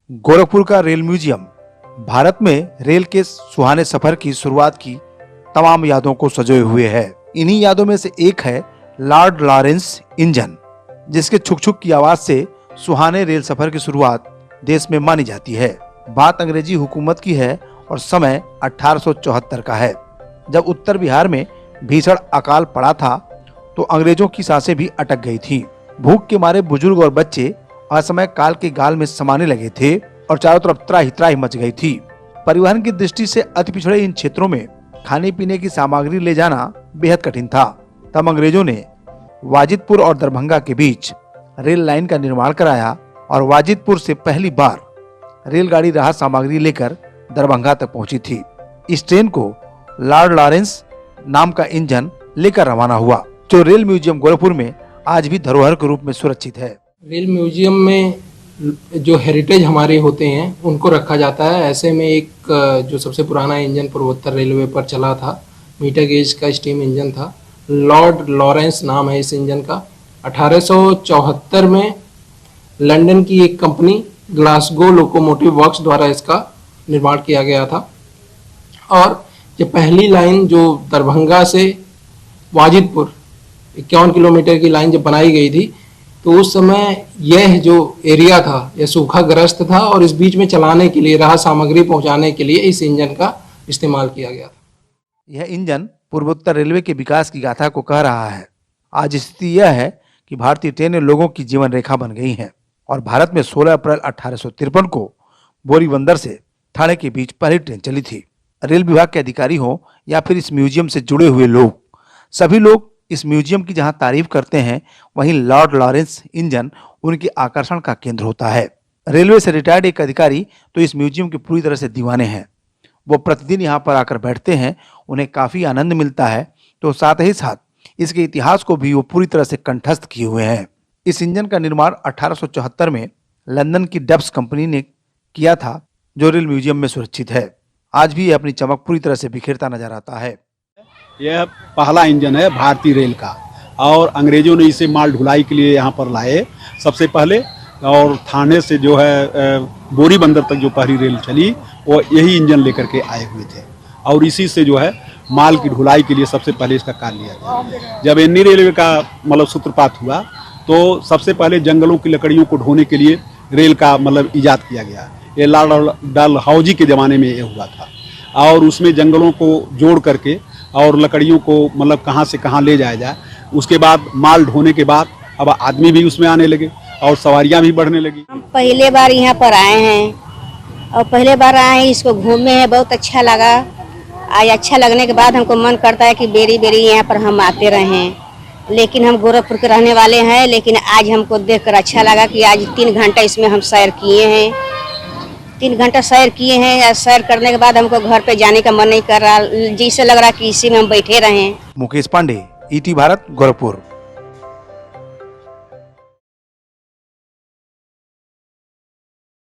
गोरखपुर का rail museum Bharat में rail के सुहाने सफर की शुरुआत की तमाम यादों को सजोए हुए है। इन्हीं यादों में से एक है लॉर्ड लॉरेंस इंजन, जिसके छुक छुक की आवाज से सुहाने रेल सफर की शुरुआत देश में मानी जाती है। बात अंग्रेजी हुकूमत की है और समय 1874 का है, जब उत्तर बिहार में भीषण अकाल पड़ा था तो अंग्रेजों की सांसें भी अटक गई थी। भूख के मारे बुजुर्ग और बच्चे असमय काल के गाल में समाने लगे थे और चारों तरफ त्राही त्राही मच गई थी। परिवहन की दृष्टि से अति पिछड़े इन क्षेत्रों में खाने पीने की सामग्री ले जाना बेहद कठिन था। तब अंग्रेजों ने वाजिदपुर और दरभंगा के बीच रेल लाइन का निर्माण कराया और वाजिदपुर से पहली बार रेलगाड़ी राहत सामग्री लेकर दरभंगा तक पहुंची थी। इस ट्रेन को लॉर्ड लॉरेंस नाम का इंजन लेकर रवाना हुआ, जो रेल म्यूजियम गोरखपुर में आज भी धरोहर के रूप में सुरक्षित है। रेल म्यूजियम में जो हेरिटेज हमारे होते हैं उनको रखा जाता है। ऐसे में एक जो सबसे पुराना इंजन पूर्वोत्तर रेलवे पर चला था, मीटर गेज का स्टीम इंजन था। लॉर्ड लॉरेंस नाम है इस इंजन का। 1874 में लंदन की एक कंपनी ग्लासगो लोकोमोटिव वर्क्स द्वारा इसका निर्माण किया गया था। और ये पहली लाइन जो दरभंगा से वाजिदपुर 51 किलोमीटर की लाइन जब बनाई गई थी, तो उस समय यह जो एरिया था यह सूखाग्रस्त था और इस बीच में चलाने के लिए, राहत सामग्री पहुंचाने के लिए इस इंजन का इस्तेमाल किया गया था। यह इंजन पूर्वोत्तर रेलवे के विकास की गाथा को कह रहा है। आज स्थिति यह है कि भारतीय ट्रेनें लोगों की जीवन रेखा बन गई हैं और भारत में 16 अप्रैल 1853 को बोरीबंदर से ठाणे के बीच पहली ट्रेन चली थी। रेल विभाग के अधिकारी हो या फिर इस म्यूजियम से जुड़े हुए लोग, सभी लोग इस म्यूजियम की जहां तारीफ करते हैं, वहीं लॉर्ड लॉरेंस इंजन उनके आकर्षण का केंद्र होता है। रेलवे से रिटायर्ड एक अधिकारी तो इस म्यूजियम के पूरी तरह से दीवाने हैं। वो प्रतिदिन यहाँ पर आकर बैठते हैं, उन्हें काफी आनंद मिलता है, तो साथ ही साथ इसके इतिहास को भी वो पूरी तरह से कंठस्थ किए हुए हैं। इस इंजन का निर्माण 1874 में लंदन की डब्स कंपनी ने किया था, जो रेल म्यूजियम में सुरक्षित है। आज भी यह अपनी चमक पूरी तरह से बिखेरता नजर आता है। यह पहला इंजन है भारतीय रेल का और अंग्रेजों ने इसे माल ढुलाई के लिए यहाँ पर लाए सबसे पहले। और थाने से जो है बोरीबंदर तक जो पहली रेल चली वो यही इंजन लेकर के आए हुए थे और इसी से जो है माल की ढुलाई के लिए सबसे पहले इसका कार्य लिया गया। जब एनी रेलवे का मतलब सूत्रपात हुआ तो सबसे पहले जंगलों की लकड़ियों को ढोने के लिए रेल का मतलब ईजाद किया गया। ये लॉर्ड डलहौजी के ज़माने में ये हुआ था और उसमें जंगलों को जोड़ करके और लकड़ियों को मतलब कहाँ से कहाँ ले जाया जाए। उसके बाद माल ढोने के बाद अब आदमी भी उसमें आने लगे और सवारियां भी बढ़ने लगी। हम पहले बार यहाँ पर आए हैं और पहले बार आए हैं, इसको घूमे हैं, बहुत अच्छा लगा। आज अच्छा लगने के बाद हमको मन करता है कि बेरी बेरी यहाँ पर हम आते रहें। लेकिन हम गोरखपुर के रहने वाले हैं, लेकिन आज हमको देखकर अच्छा लगा कि आज 3 घंटा इसमें हम सैर किए हैं। 3 घंटा सैर किए हैं। सैर करने के बाद हमको घर पे जाने का मन नहीं कर रहा, जैसे लग रहा कि इसी में हम बैठे रहें। मुकेश पांडे, ईटी भारत, गोरखपुर।